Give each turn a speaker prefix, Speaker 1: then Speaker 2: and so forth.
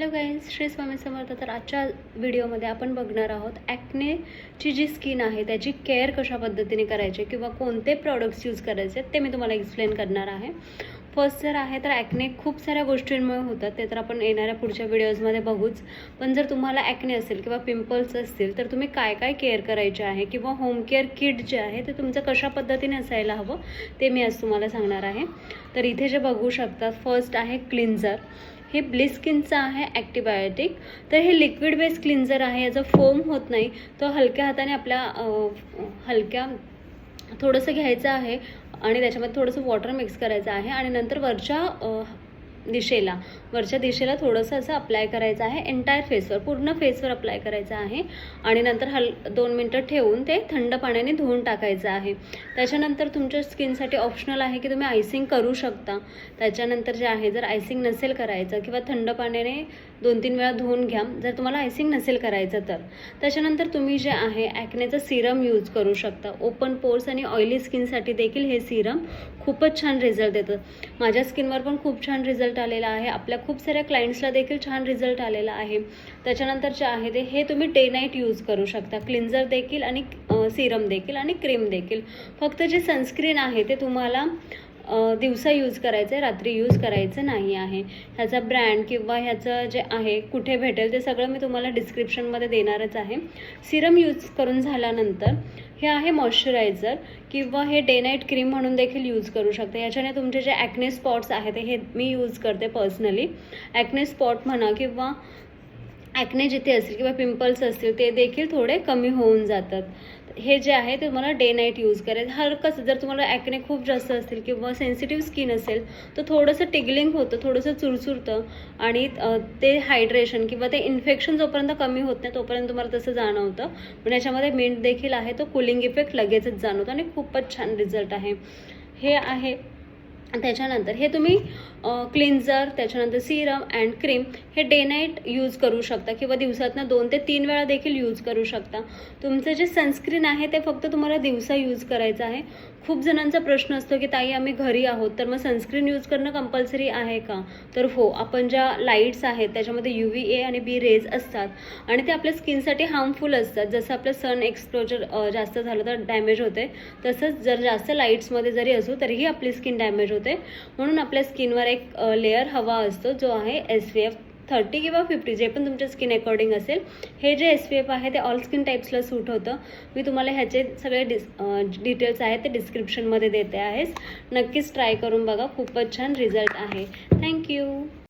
Speaker 1: Hello guys, Shri Swami Samarth. तर आजच्या व्हिडिओमध्ये आपण बघणार आहोत ॲक्नेची जी स्किन आहे त्याची केअर कशा पद्धतीने करायची किंवा कोणते प्रॉडक्ट्स यूज करायचे ते मी तुम्हाला एक्सप्लेन करणार आहे. फर्स्ट जर आहे तर ॲक्ने खूप साऱ्या गोष्टींमुळे होतात, ते तर आपण येणाऱ्या पुढच्या व्हिडिओजमध्ये बघूच. पण जर तुम्हाला ॲक्ने असेल किंवा पिंपल्स असतील तर तुम्ही काय काय केअर करायचे आहे किंवा होम केअर किट जे आहे ते तुमचं कशा पद्धतीने असायला हवं ते मी आज तुम्हाला सांगणार आहे. तर इथे जे बघू शकता, फर्स्ट आहे क्लिन्झर. हे ब्लिस स्किनचं आहे ॲक्टिबायोटिक. तर हे लिक्विड बेस क्लिन्झर आहे, याचा फोम होत नाही. तो हलक्या हाताने आपल्या हलक्या थोडंसं घ्यायचं आहे आणि त्याच्यामध्ये थोडंसं वॉटर मिक्स करायचं आहे आणि नंतर वरच्या दिशेला थोडंसं असं अप्लाय करायचं आहे. एंटायर फेसवर, पूर्ण फेसवर अप्लाय करायचं आहे आणि नंतर 2 मिनटं ठेवून ते थंड पाण्याने धुवून टाकायचं आहे. त्याच्यानंतर तुमच्या स्किनसाठी ऑप्शनल आहे की तुम्ही आयसिंग करू शकता. त्याच्यानंतर जे आहे, जर आयसिंग नसेल करायचं किंवा थंड पाण्याने 2-3 वेळा धुवून घ्या जर तुम्हाला आयसिंग नसेल करायचं तर. त्याच्यानंतर तुम्ही जे आहे ॲक्नेचं सिरम यूज करू शकता. ओपन पोर्स आणि ऑइली स्किनसाठी देखील हे सिरम खूपच छान रिझल्ट देतं. माझ्या स्किनवर पण खूप छान रिझल्ट आलेला आहे, आपल्या खूप साऱ्या क्लायंट्सला देखील छान रिझल्ट आलेला आहे. त्याच्यानंतर जे आहे ते हे तुम्ही डे नाईट यूज करू शकता, क्लिन्झर देखील आणि सिरम देखील आणि क्रीम देखील. फक्त जे सनस्क्रीन आहे ते तुम्हाला दिवसा यूज करायचं आहे, रात्री यूज करायचं नाही आहे. ह्याचा ब्रँड किंवा ह्याचं जे आहे कुठे भेटेल ते सगळं मी तुम्हाला डिस्क्रिप्शनमध्ये देणारच आहे. सिरम यूज करून झाल्यानंतर हे आहे मॉइश्चरायझर किंवा हे डे नाईट क्रीम म्हणून देखील यूज करू शकते. याच्याने तुमचे जे ॲक्ने स्पॉट्स आहेत हे मी यूज करते पर्सनली. ॲक्ने स्पॉट म्हणा किंवा ॲक्ने जिथे असतील किंवा पिंपल्स असतील ते देखील थोडे कमी होऊन जातात. हे जे आहे ते तुम्हाला डे नाईट यूज करायचं. हलकंच जर तुम्हाला ॲक्ने खूप जास्त असतील किंवा सेन्सिटिव्ह स्किन असेल तर थोडंसं टिगलिंग होतं, थोडंसं चुरचुरतं आणि ते हायड्रेशन किंवा ते इन्फेक्शन जोपर्यंत कमी होत नाही तोपर्यंत तुम्हाला तसं जाणवतं. पण याच्यामध्ये मिंट देखील आहे, तो कूलिंग इफेक्ट लगेचच जाणवतो आणि खूपच छान रिझल्ट आहे. हे आहे. त्याच्यानंतर हे तुम्ही क्लिन्झर, त्याच्यानंतर सिरम अँड क्रीम हे डे नाईट यूज करू शकता किंवा दिवसातनं 2 ते 3 वेळा देखील यूज करू शकता. तुमचं जे सनस्क्रीन आहे ते फक्त तुम्हाला दिवसा यूज करायचं आहे. खूप जणांचा प्रश्न असतो की ताई आम्ही घरी आहोत तर मग सनस्क्रीन यूज करणं कंपल्सरी आहे का? तर हो, आपण ज्या लाईट्स आहेत त्याच्यामध्ये UVA आणि B रेज असतात आणि ते आपल्या स्किनसाठी हार्मफुल असतात. जसं आपलं सन एक्सपोजर जास्त झालं तर डॅमेज होते, तसंच जर जास्त लाईट्समध्ये जरी असू तरीही आपली स्किन डॅमेज होते. म्हणून आपल्या स्किनवर एक लेअर हवा असतो जो आहे SPF 30 किंवा 50, जे पण तुमच्या स्किन अकॉर्डिंग असेल. हे जे SPF आहे ते ऑल स्किन टाईप्सला सूट होतं. मी तुम्हाला ह्याचे सगळे डिटेल्स आहेत ते डिस्क्रिप्शनमध्ये देते आहेस. नक्कीच ट्राय करून बघा, खूपच छान रिझल्ट आहे. थँक्यू.